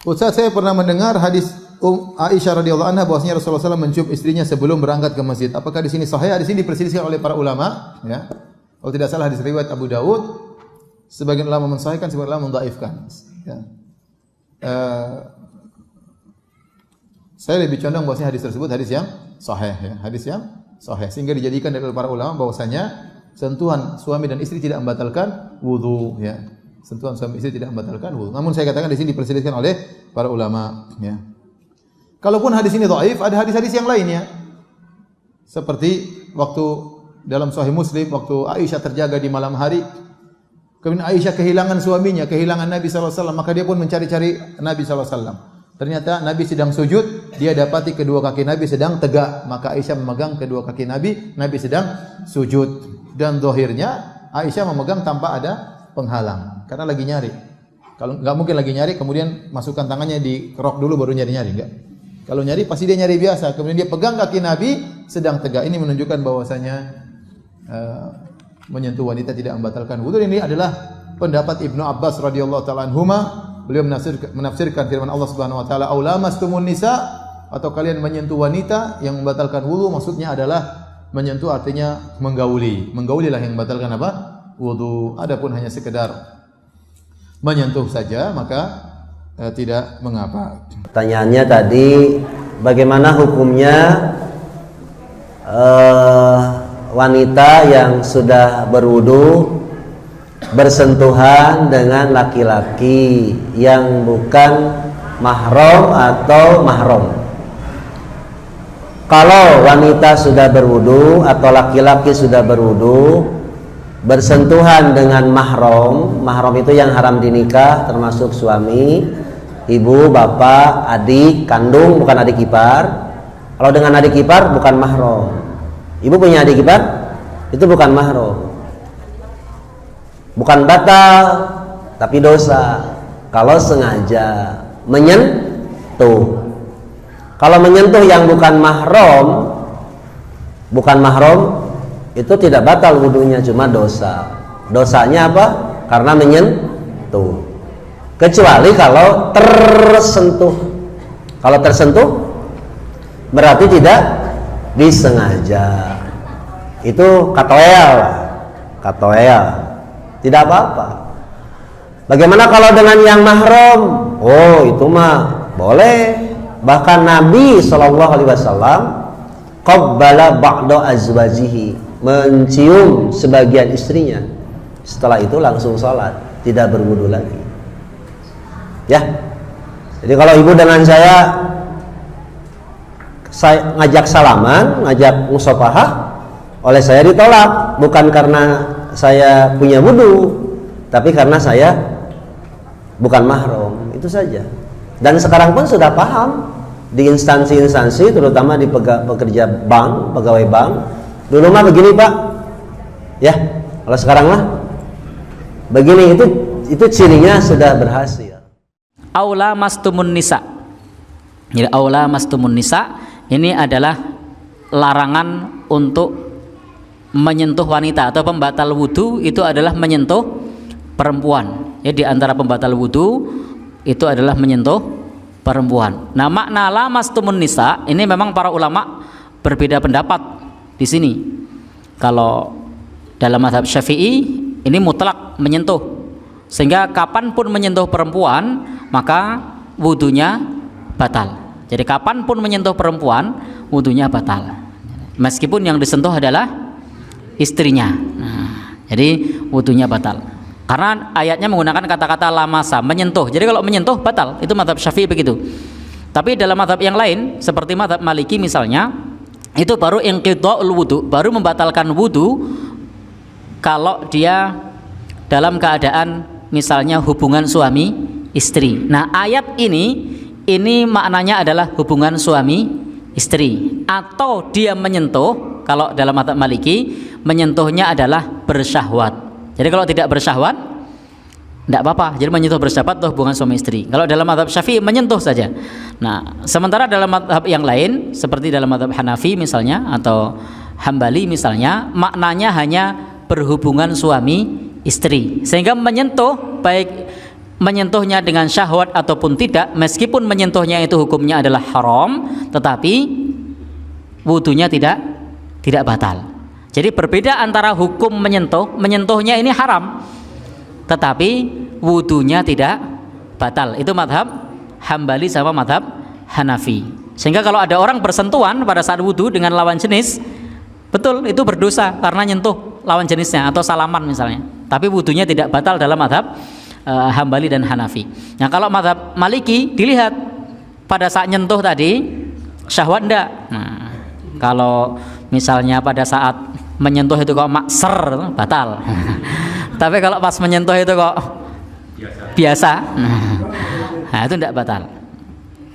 Ustaz, saya pernah mendengar hadis Aisyah radhiyallahu anha bahwasanya Rasulullah SAW mencium istrinya sebelum berangkat ke masjid. Apakah di sini sahih? Di sini diperselisihkan oleh para ulama, ya. Kalau tidak salah hadis riwayat Abu Dawud, sebagian ulama mensahihkan, sebagian ulama mendhaifkan. Ya. Saya lebih condong bahwasanya hadis tersebut hadis yang sahih, ya. Hadis yang sahih sehingga dijadikan oleh para ulama bahwasanya sentuhan suami dan istri tidak membatalkan wudu, ya. Sentuhan suami istri tidak membatalkan wudu. Namun saya katakan di sini diperselisihkan oleh para ulama, ya. Kalaupun hadis ini dhaif, ada hadis-hadis yang lainnya. Seperti waktu dalam Sahih Muslim, waktu Aisyah terjaga di malam hari, kemudian Aisyah kehilangan suaminya, kehilangan Nabi sallallahu alaihi wasallam, maka dia pun mencari-cari Nabi sallallahu alaihi wasallam. Ternyata Nabi sedang sujud, dia dapati kedua kaki Nabi sedang tegak, maka Aisyah memegang kedua kaki Nabi, Nabi sedang sujud. Dan zahirnya Aisyah memegang tanpa ada penghalang, karena lagi nyari. Kalau enggak mungkin lagi nyari kemudian masukkan tangannya di rok dulu baru nyari-nyari, enggak. Kalau nyari pasti dia nyari biasa, kemudian dia pegang kaki Nabi sedang tegak. Ini menunjukkan bahwasanya menyentuh wanita tidak membatalkan wudu. Ini adalah pendapat Ibnu Abbas radhiyallahu taala anhuma. Beliau menafsirkan firman Allah Subhanahu wa taala, "Aula mastumun nisa," atau kalian menyentuh wanita yang membatalkan wudu, maksudnya adalah menyentuh artinya menggauli. Menggaulilah yang membatalkan apa? Wudu. Adapun hanya sekedar menyentuh saja maka tidak mengapa. Pertanyaannya tadi, bagaimana hukumnya wanita yang sudah berwudu bersentuhan dengan laki-laki yang bukan mahram atau mahram? Kalau wanita sudah berwudu atau laki-laki sudah berwudu bersentuhan dengan mahram, mahram itu yang haram dinikah, termasuk suami, ibu, bapak, adik kandung, bukan adik ipar. Kalau dengan adik ipar bukan mahram. Ibu punya adik ipar, itu bukan mahram. Bukan batal, tapi dosa kalau sengaja menyentuh. Kalau menyentuh yang bukan mahram, itu tidak batal wudunya, cuma dosa. Dosanya apa? Karena menyentuh. Kecuali kalau tersentuh. Kalau tersentuh berarti tidak disengaja. Itu katoel. Tidak apa-apa. Bagaimana kalau dengan yang mahram? Oh, itu mah boleh. Bahkan Nabi sallallahu alaihi wasallam qabbala ba'da azwajihi, mencium sebagian istrinya. Setelah itu langsung salat, tidak berwudu lagi. Ya. Jadi kalau ibu dengan saya ngajak salaman, ngajak musafahah, oleh saya ditolak, bukan karena saya punya wudu, tapi karena saya bukan mahram, itu saja. Dan sekarang pun sudah paham di instansi-instansi, terutama di pekerja bank, pegawai bank. Dulu mah begini Pak, ya. Kalau sekarang mah begini, itu cirinya sudah berhasil. Aula mastumun nisa. Jadi aula mastumun nisa ini adalah larangan untuk menyentuh wanita atau pembatal wudu. Itu adalah menyentuh perempuan. Ya, di antara pembatal wudu itu adalah menyentuh perempuan. Nah, makna la mastumun nisa ini memang para ulama berbeda pendapat di sini. Kalau dalam mazhab Syafi'i ini mutlak menyentuh, sehingga kapanpun menyentuh perempuan maka wudunya batal. Jadi kapanpun menyentuh perempuan wudunya batal, meskipun yang disentuh adalah istrinya. Nah, jadi wudunya batal karena ayatnya menggunakan kata-kata lamasa, menyentuh. Jadi kalau menyentuh batal, itu mazhab Syafi'i begitu. Tapi dalam mazhab yang lain seperti mazhab Maliki misalnya, itu baru inqidha'ul wudu, baru membatalkan wudu kalau dia dalam keadaan misalnya hubungan suami istri. Nah, ayat ini maknanya adalah hubungan suami istri, atau dia menyentuh. Kalau dalam mazhab Maliki menyentuhnya adalah bersyahwat. Jadi kalau tidak bersyahwat tidak apa-apa. Jadi menyentuh bersyahwat itu hubungan suami istri. Kalau dalam mazhab Syafi'i menyentuh saja. Nah, sementara dalam mazhab yang lain seperti dalam mazhab Hanafi misalnya atau Hambali misalnya, maknanya hanya berhubungan suami istri. Sehingga menyentuh baik menyentuhnya dengan syahwat ataupun tidak, meskipun menyentuhnya itu hukumnya adalah haram, tetapi wudunya tidak batal. Jadi berbeda antara hukum menyentuhnya ini haram, tetapi wudunya tidak batal. Itu madhab Hambali sama madhab Hanafi. Sehingga kalau ada orang bersentuhan pada saat wudu dengan lawan jenis, betul itu berdosa karena nyentuh lawan jenisnya atau salaman misalnya, tapi wudunya tidak batal dalam madhab Hambali dan Hanafi. Nah kalau madhab Maliki dilihat pada saat nyentuh tadi syahwat enggak. Nah, kalau misalnya pada saat menyentuh itu kok makser, batal. Tapi kalau pas menyentuh itu kok biasa, nah itu tidak batal.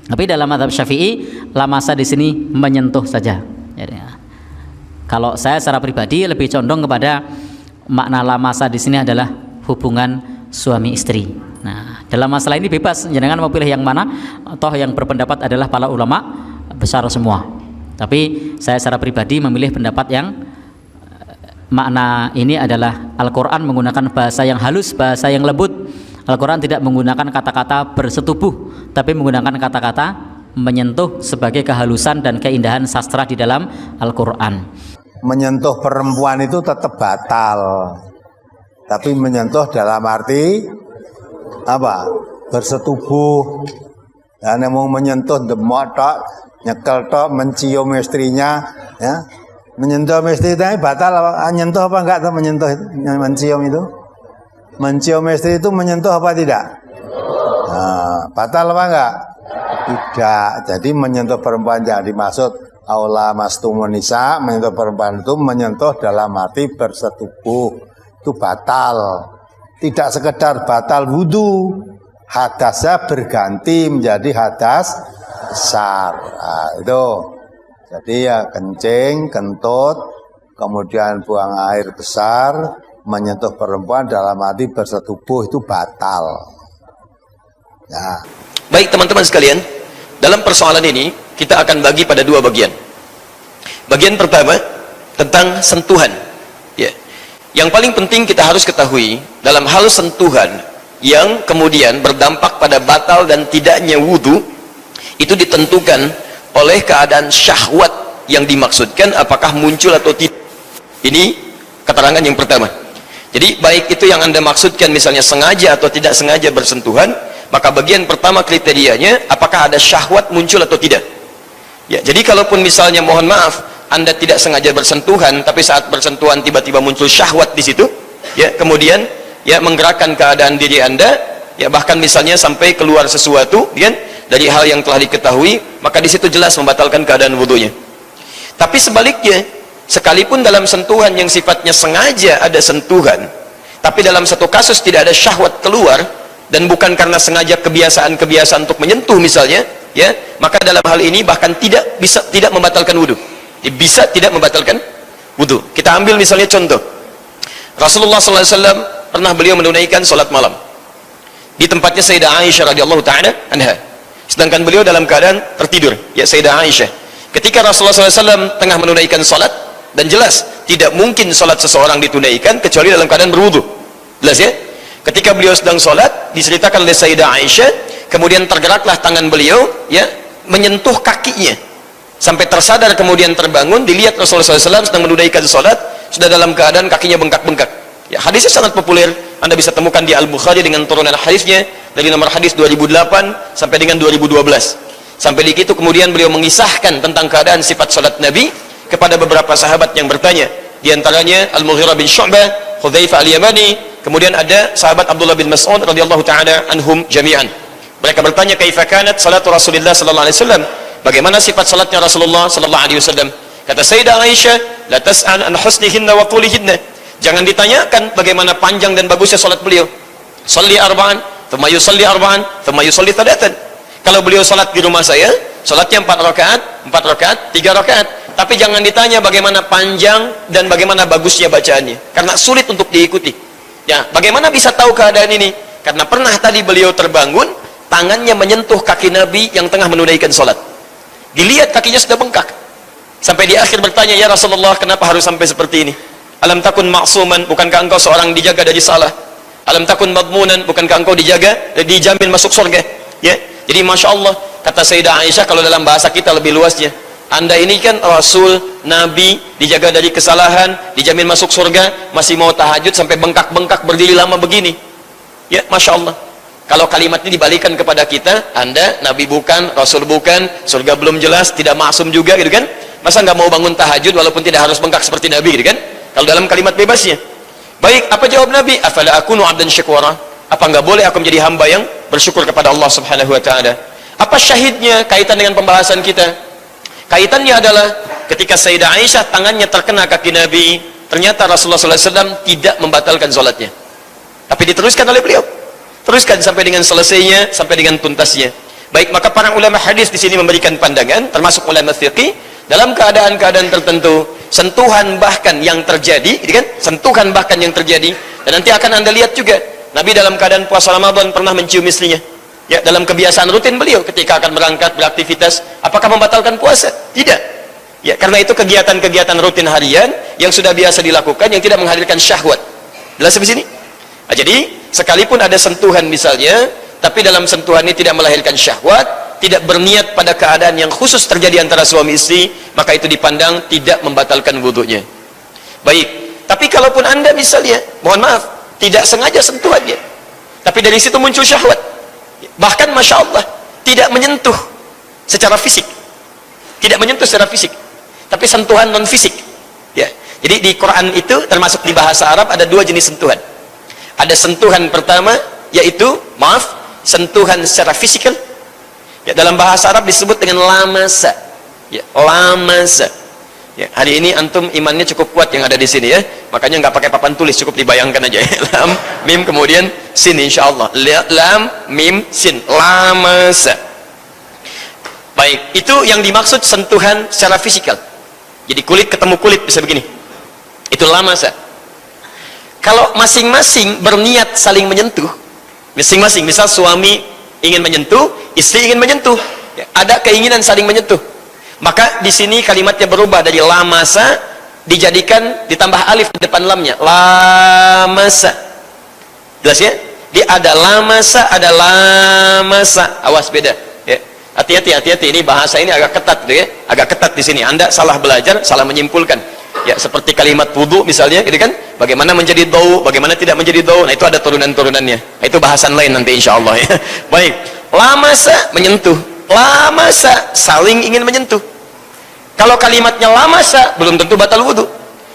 Tapi dalam madhab Syafi'i, lamasa di sini menyentuh saja. Jadi, kalau saya secara pribadi lebih condong kepada makna lamasa di sini adalah hubungan suami istri. Nah, dalam masalah ini bebas, jangan mau pilih yang mana. Toh yang berpendapat adalah para ulama besar semua. Tapi saya secara pribadi memilih pendapat yang makna ini adalah Al-Quran menggunakan bahasa yang halus, bahasa yang lembut. Al-Quran tidak menggunakan kata-kata bersetubuh, tapi menggunakan kata-kata menyentuh sebagai kehalusan dan keindahan sastra di dalam Al-Quran. Menyentuh perempuan itu tetap batal, tapi menyentuh dalam arti apa? Bersetubuh. Dan mau menyentuh demok tok, nyekel tok, mencium istrinya, ya. Menyentuh istri itu batal, menyentuh apa enggak tuh menyentuh mencium itu? Mencium istri itu menyentuh apa tidak? Nah, batal apa enggak? Tidak. Jadi menyentuh perempuan yang dimaksud aula mastumun nisa, menyentuh perempuan itu menyentuh dalam arti bersetubuh, itu batal. Tidak sekedar batal wudu, hadasnya berganti menjadi hadas besar. Nah, itu. Jadi ya kencing, kentut, kemudian buang air besar, menyentuh perempuan dalam arti bersetubuh itu batal. Ya. Baik teman-teman sekalian, dalam persoalan ini kita akan bagi pada dua bagian. Bagian pertama tentang sentuhan. Ya. Yang paling penting kita harus ketahui dalam hal sentuhan yang kemudian berdampak pada batal dan tidaknya wudu, itu ditentukan oleh keadaan syahwat yang dimaksudkan apakah muncul atau tidak. Ini keterangan yang pertama. Jadi baik itu yang Anda maksudkan misalnya sengaja atau tidak sengaja bersentuhan, maka bagian pertama kriterianya apakah ada syahwat muncul atau tidak. Ya, jadi kalaupun misalnya mohon maaf Anda tidak sengaja bersentuhan, tapi saat bersentuhan tiba-tiba muncul syahwat di situ, ya, kemudian ya menggerakkan keadaan diri Anda, ya bahkan misalnya sampai keluar sesuatu, kan, dari hal yang telah diketahui, maka di situ jelas membatalkan keadaan wudunya. Tapi sebaliknya, sekalipun dalam sentuhan yang sifatnya sengaja ada sentuhan, tapi dalam satu kasus tidak ada syahwat keluar, dan bukan karena sengaja kebiasaan-kebiasaan untuk menyentuh misalnya, ya, maka dalam hal ini bahkan tidak membatalkan wudu. Bisa tidak membatalkan wudu. Kita ambil misalnya contoh, Rasulullah SAW pernah beliau menunaikan sholat malam di tempatnya Sayyidah Aisyah radhiyallahu taala anha, sedangkan beliau dalam keadaan tertidur, ya Sayyidah Aisyah. Ketika Rasulullah SAW tengah menunaikan sholat, dan jelas tidak mungkin sholat seseorang ditunaikan kecuali dalam keadaan berwudu, jelas ya. Ketika beliau sedang sholat, diceritakan oleh Sayyidah Aisyah, kemudian tergeraklah tangan beliau, ya, menyentuh kakinya, sampai tersadar kemudian terbangun, dilihat Rasulullah SAW sedang menunaikan sholat, sudah dalam keadaan kakinya bengkak-bengkak. Ya, hadisnya sangat populer, Anda bisa temukan di Al-Bukhari dengan turunan hadisnya dari nomor hadis 2008 sampai dengan 2012. Sampai di situ kemudian beliau mengisahkan tentang keadaan sifat sholat Nabi kepada beberapa sahabat yang bertanya, di antaranya Al-Mughirah bin Syu'bah, Hudzaifah Al-Yamani, kemudian ada sahabat Abdullah bin Mas'ud radhiyallahu taala anhum jami'an. Mereka bertanya, kaifa kanat salatu Rasulillah sallallahu alaihi wasallam? Bagaimana sifat salatnya Rasulullah sallallahu alaihi wasallam? Kata Sayyidah Aisyah, la tas'al an husnihinna wa tulihinna. Jangan ditanyakan bagaimana panjang dan bagusnya salat beliau. Shalli arba'an, thumma yusalli arba'an, thumma yusalli thalathan. Kalau beliau salat di rumah saya, salatnya 4 rakaat, 3 rakaat. Tapi jangan ditanya bagaimana panjang dan bagaimana bagusnya bacaannya, karena sulit untuk diikuti. Ya, bagaimana bisa tahu keadaan ini? Karena pernah tadi beliau terbangun, tangannya menyentuh kaki Nabi yang tengah menunaikan salat. Dilihat kakinya sudah bengkak. Sampai di akhir bertanya, ya Rasulullah, kenapa harus sampai seperti ini? Alam takun ma'suman, bukankah engkau seorang dijaga dari salah? Alam takun madmunan, bukankah engkau dijamin masuk surga? Ya. Jadi Masya Allah, kata Sayyidah Aisyah, kalau dalam bahasa kita lebih luasnya, Anda ini kan Rasul, Nabi, dijaga dari kesalahan, dijamin masuk surga, masih mau tahajud sampai bengkak-bengkak berdiri lama begini. Ya, Masya Allah. Kalau kalimat ini dibalikan kepada kita, Anda Nabi bukan, Rasul bukan, surga belum jelas, tidak maksum juga gitu kan? Masa nggak mau bangun tahajud walaupun tidak harus bengkak seperti Nabi gitu kan? Kalau dalam kalimat bebasnya. Baik, apa jawab Nabi? Afala akunu 'abdan syakura? Apa nggak boleh aku menjadi hamba yang bersyukur kepada Allah Subhanahu wa taala? Apa syahidnya kaitan dengan pembahasan kita? Kaitannya adalah ketika Sayyidah Aisyah tangannya terkena kaki Nabi, ternyata Rasulullah SAW tidak membatalkan sholatnya, tapi diteruskan oleh beliau, teruskan sampai dengan selesainya, sampai dengan tuntasnya. Baik, maka para ulama hadis di sini memberikan pandangan, termasuk ulama fiqih, dalam keadaan-keadaan tertentu, sentuhan bahkan yang terjadi, gitu kan? Sentuhan bahkan yang terjadi, dan nanti akan Anda lihat juga, Nabi dalam keadaan puasa Ramadan pernah mencium istrinya. Ya, dalam kebiasaan rutin beliau ketika akan berangkat beraktivitas, apakah membatalkan puasa? Tidak. Ya, karena itu kegiatan-kegiatan rutin harian yang sudah biasa dilakukan, yang tidak menghadirkan syahwat. Jelas sampai sini? Nah, jadi sekalipun ada sentuhan misalnya, tapi dalam sentuhan ini tidak melahirkan syahwat, tidak berniat pada keadaan yang khusus terjadi antara suami istri, maka itu dipandang tidak membatalkan wudunya. Baik, tapi kalaupun Anda misalnya, mohon maaf, tidak sengaja sentuhannya, tapi dari situ muncul syahwat, bahkan Masya Allah tidak menyentuh secara fisik, tidak menyentuh secara fisik, tapi sentuhan non fisik. Ya, jadi di Quran itu termasuk di bahasa Arab ada dua jenis sentuhan. Ada sentuhan pertama, yaitu sentuhan secara fisikal. Ya, dalam bahasa Arab disebut dengan lamasa. Ya, lamasa. Ya, hari ini antum imannya cukup kuat yang ada di sini ya, makanya nggak pakai papan tulis, cukup dibayangkan aja ya. Lam, mim, kemudian sin, insyaallah. Lam, mim, sin, lamasa. Baik, itu yang dimaksud sentuhan secara fisikal. Jadi kulit ketemu kulit bisa begini, itu lamasa. Kalau masing-masing berniat saling menyentuh, masing-masing, misal suami ingin menyentuh, istri ingin menyentuh, ya, ada keinginan saling menyentuh, maka di sini kalimatnya berubah dari lamasa dijadikan ditambah alif di depan lamnya, lamasa. Jelas ya? Dia ada lamasa, ada lamasa. Awas, beda. Ya. Hati-hati, ini bahasa ini agak ketat, gitu ya? Agak ketat di sini. Anda salah belajar, salah menyimpulkan. Ya, seperti kalimat wudu misalnya, gitu kan? Bagaimana menjadi dau, bagaimana tidak menjadi dau. Nah, itu ada turunan-turunannya. Nah, itu bahasan lain nanti insya Allah ya. Baik, lamasa menyentuh, lamasa saling ingin menyentuh. Kalau kalimatnya lamasa belum tentu batal wudu.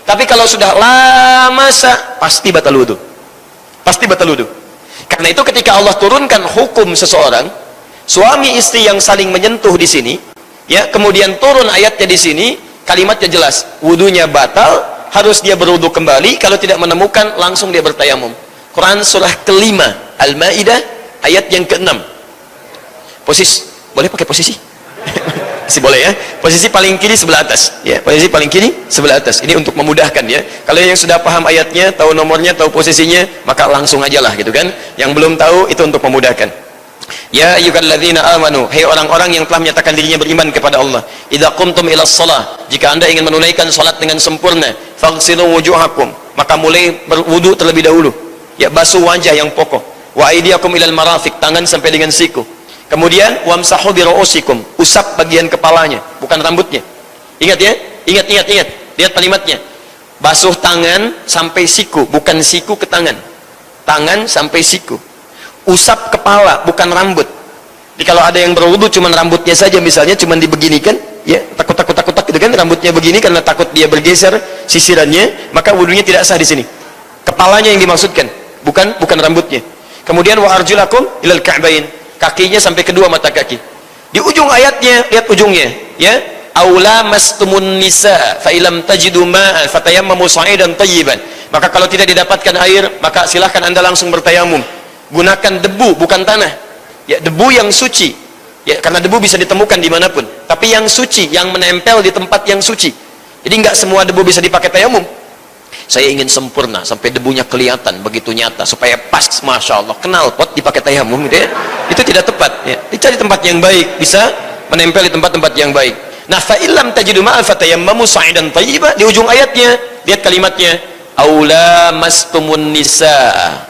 Tapi kalau sudah lamasa pasti batal wudu. Pasti batal wudu. Karena itu ketika Allah turunkan hukum seseorang, suami istri yang saling menyentuh di sini, ya, kemudian turun ayatnya di sini, kalimatnya jelas, wudunya batal, harus dia berwudu kembali, kalau tidak menemukan langsung dia bertayamum. Quran surah kelima Al-Maidah ayat yang ke-6. Posisi, boleh pakai posisi? Masih boleh ya. Posisi paling kiri sebelah atas. Ya, posisi paling kiri sebelah atas. Ini untuk memudahkan ya. Kalau yang sudah paham ayatnya, tahu nomornya, tahu posisinya, maka langsung aja lah gitu kan. Yang belum tahu itu untuk memudahkan. Ya ayyuhalladzina amanu, hai orang-orang yang telah menyatakan dirinya beriman kepada Allah, idza qumtum ilas shalah, jika Anda ingin menunaikan salat dengan sempurna, faghsilu wujuhakum, maka mulai berwudu terlebih dahulu. Ya, basuh wajah yang pokok. Wa aydiyakum ilal marafiq, tangan sampai dengan siku. Kemudian wamsahu bi ru'usikum, usap bagian kepalanya, bukan rambutnya. Ingat ya, ingat. Lihat kalimatnya. Basuh tangan sampai siku, bukan siku ke tangan. Tangan sampai siku. Usap kepala, bukan rambut. Jadi kalau ada yang berwudu cuman rambutnya saja misalnya, cuman dibeginikan, ya, takut gitu kan, rambutnya begini karena takut dia bergeser sisirannya, maka wudunya tidak sah di sini. Kepalanya yang dimaksudkan, bukan rambutnya. Kemudian wa arjulakum ilal ka'bain, kakinya sampai kedua mata kaki. Di ujung ayatnya, lihat ujungnya, ya. Aula mastumun nisa fa ilam tajidu ma'an fatayammamu sa'idan thayyiban. Maka kalau tidak didapatkan air, maka silahkan Anda langsung bertayamum. Gunakan debu, bukan tanah. Ya, debu yang suci. Ya, karena debu bisa ditemukan dimanapun. Tapi yang suci, yang menempel di tempat yang suci. Jadi nggak semua debu bisa dipakai tayamum. Saya ingin sempurna sampai debunya kelihatan begitu nyata supaya pas, masya Allah, knalpot dipakai tayamum, gitu ya. Itu tidak tepat. Ya. Dicari tempat yang baik, bisa menempel di tempat-tempat yang baik. Nah, fa illam tajidu ma'a fatayammamu sa'idan thayyiban, di ujung ayatnya lihat kalimatnya, aula mastumun nisa.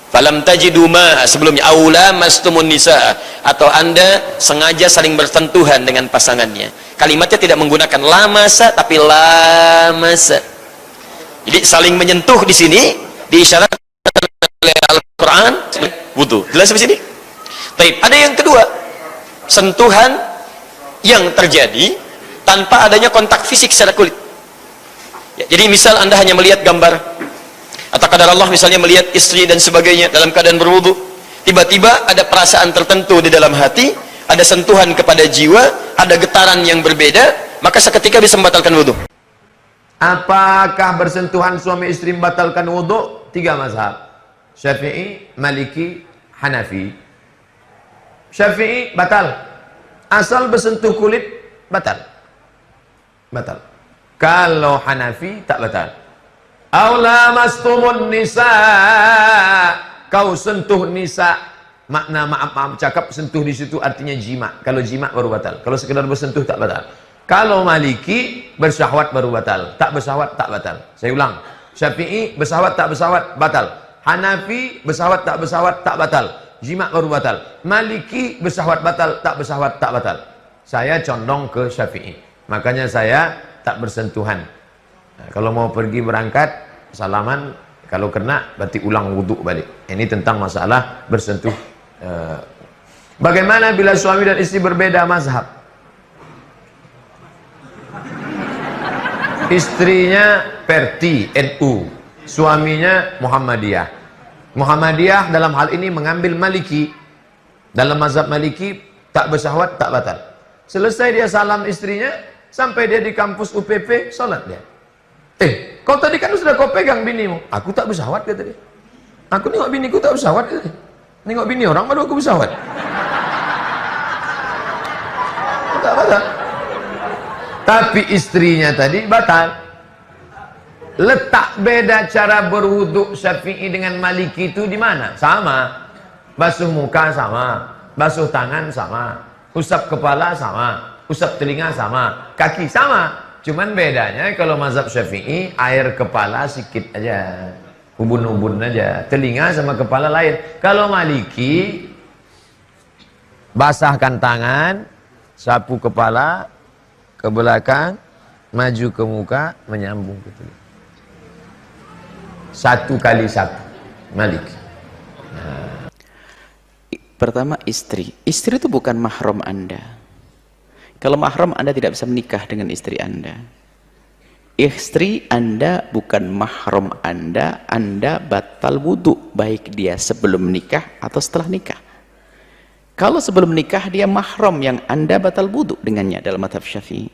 falam tajidu ma, sebelumnya aula mastumun nisa, atau anda sengaja saling bersentuhan dengan pasangannya. Kalimatnya tidak menggunakan lamasa tapi lamasa. Jadi saling menyentuh di sini diisyaratkan oleh Al-Quran wudu. Jelas di sini? Baik, ada yang kedua, sentuhan yang terjadi tanpa adanya kontak fisik secara kulit. Ya, jadi misal anda hanya melihat gambar, atau kadar Allah misalnya melihat istri dan sebagainya dalam keadaan berwudu, tiba-tiba ada perasaan tertentu di dalam hati, ada sentuhan kepada jiwa, ada getaran yang berbeda, maka seketika bisa membatalkan wudu. Apakah bersentuhan suami istri membatalkan wudu? 3 mazhab, Syafi'i, Maliki, Hanafi. Syafi'i batal, asal bersentuh kulit batal. Kalau Hanafi tak batal. Aula mastumun nisa, kau sentuh nisa, makna maaf cakap sentuh di situ artinya jima. Kalau jima baru batal. Kalau sekedar bersentuh tak batal. Kalau Maliki bersyahwat baru batal, tak bersyahwat tak batal. Saya ulang, Syafi'i bersyahwat tak bersyahwat batal, Hanafi bersyahwat tak batal, jima baru batal. Maliki bersyahwat batal, tak bersyahwat tak batal. Saya condong ke Syafi'i, makanya saya tak bersentuhan. Nah, kalau mau pergi berangkat salaman, kalau kena berarti ulang wudhu balik. Ini tentang masalah bersentuh. Bagaimana bila suami dan istri berbeda mazhab? Istrinya Perti NU, suaminya Muhammadiyah. Muhammadiyah dalam hal ini mengambil Maliki. Dalam mazhab Maliki tak bersyahwat tak batal. Selesai dia salam istrinya, sampai dia di kampus UPP salat dia. Kau tadi kan sudah kau pegang binimu. Aku tak bersyahwat kata dia. Aku nengok biniku tak bersyahwat kata dia. Nengok bini orang baru aku bersyahwat. Tak batal. Tapi istrinya tadi batal. Letak beda cara berwuduk Syafi'i dengan Maliki itu di mana? Sama. Basuh muka sama, basuh tangan sama, usap kepala sama, usap telinga sama, kaki sama. Cuman bedanya kalau mazhab Syafi'i air kepala sikit aja, ubun-ubun aja, telinga sama kepala lain. Kalau Maliki basahkan tangan, sapu kepala ke belakang, maju ke muka, menyambung ke telinga. 1 kali 1 Maliki. Pertama, istri itu bukan mahram Anda. Kalau mahram Anda tidak bisa menikah dengan istri Anda. Istri Anda bukan mahram Anda batal wudu, baik dia sebelum menikah atau setelah nikah. Kalau sebelum menikah dia mahram yang Anda batal wudu dengannya dalam mazhab Syafi'i.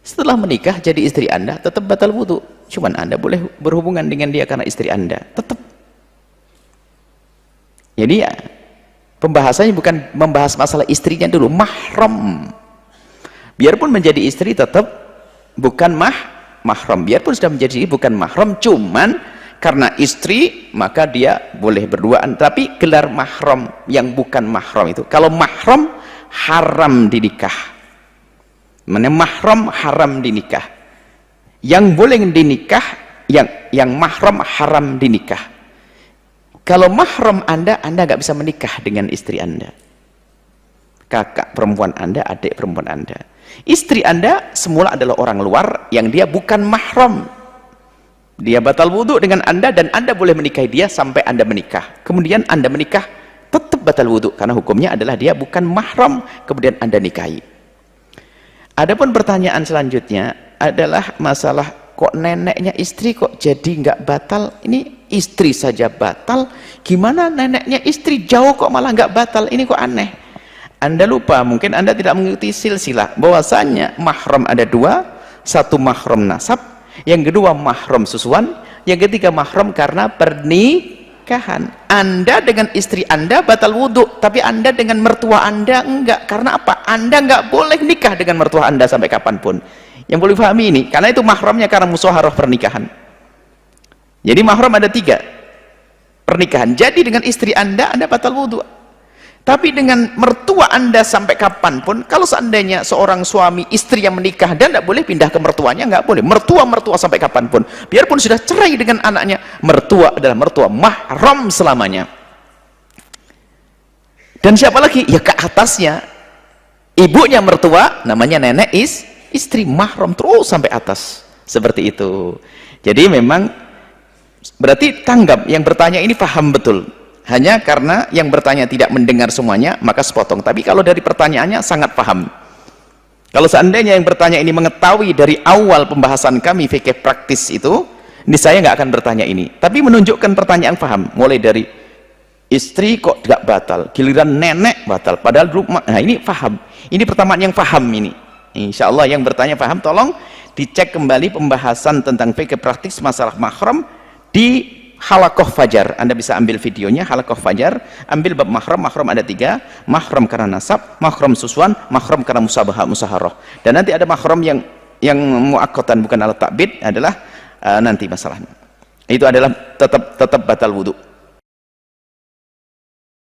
Setelah menikah jadi istri Anda tetap batal wudu. Cuman Anda boleh berhubungan dengan dia karena istri Anda, tetap. Jadi ya, pembahasannya bukan membahas masalah istrinya dulu, mahram. Biarpun menjadi istri tetap bukan mahram. Biarpun sudah menjadi bukan mahram, cuman karena istri maka dia boleh berduaan. Tapi gelar mahram yang bukan mahram itu, kalau mahram haram dinikah. Mana mahram haram dinikah. Yang boleh dinikah, yang mahram haram dinikah. Kalau mahram Anda nggak bisa menikah dengan istri Anda. Kakak perempuan Anda, adik perempuan Anda. Istri Anda semula adalah orang luar yang dia bukan mahram. Dia batal wudhu dengan Anda dan Anda boleh menikahi dia sampai Anda menikah. Kemudian Anda menikah, tetap batal wudhu karena hukumnya adalah dia bukan mahram, kemudian Anda nikahi. Adapun pertanyaan selanjutnya adalah masalah kok neneknya istri kok jadi nggak batal. Ini istri saja batal, gimana neneknya istri jauh kok malah nggak batal? Ini kok aneh. Anda lupa, mungkin Anda tidak mengikuti silsilah bahwasanya mahram ada 2, 1 mahram nasab, yang kedua mahram susuan, yang ketiga mahram karena pernikahan. Anda dengan istri Anda batal wudhu, tapi Anda dengan mertua Anda enggak. Karena apa? Anda enggak boleh nikah dengan mertua Anda sampai kapanpun. Yang boleh pahami ini, karena itu mahramnya karena musyawarah pernikahan. Jadi mahram ada 3 pernikahan. Jadi dengan istri Anda batal wudhu. Tapi dengan mertua Anda sampai kapanpun, kalau seandainya seorang suami istri yang menikah dan tidak boleh pindah ke mertuanya, nggak boleh. Mertua sampai kapanpun, biarpun sudah cerai dengan anaknya, mertua adalah mertua mahram selamanya. Dan siapa lagi? Ya ke atasnya. Ibunya mertua, namanya nenek istri, mahram terus sampai atas. Seperti itu. Jadi memang berarti tanggap yang bertanya ini paham betul. Hanya karena yang bertanya tidak mendengar semuanya, maka sepotong. Tapi kalau dari pertanyaannya sangat paham. Kalau seandainya yang bertanya ini mengetahui dari awal pembahasan kami fikih praktis itu, ini saya nggak akan bertanya ini. Tapi menunjukkan pertanyaan paham. Mulai dari istri kok tidak batal, giliran nenek batal. Padahal dulu, nah ini paham. Ini pertanyaan yang paham ini. Insya Allah yang bertanya paham, tolong dicek kembali pembahasan tentang fikih praktis masalah mahram di Halakoh Fajar. Anda bisa ambil videonya, Halakoh Fajar, ambil bab mahram. Mahram ada 3, mahram karena nasab, mahram susuan, mahram karena musabahah musaharoh. Dan nanti ada mahram yang muakkatan bukan alat takbid adalah nanti masalahnya. Itu adalah tetap batal wudu.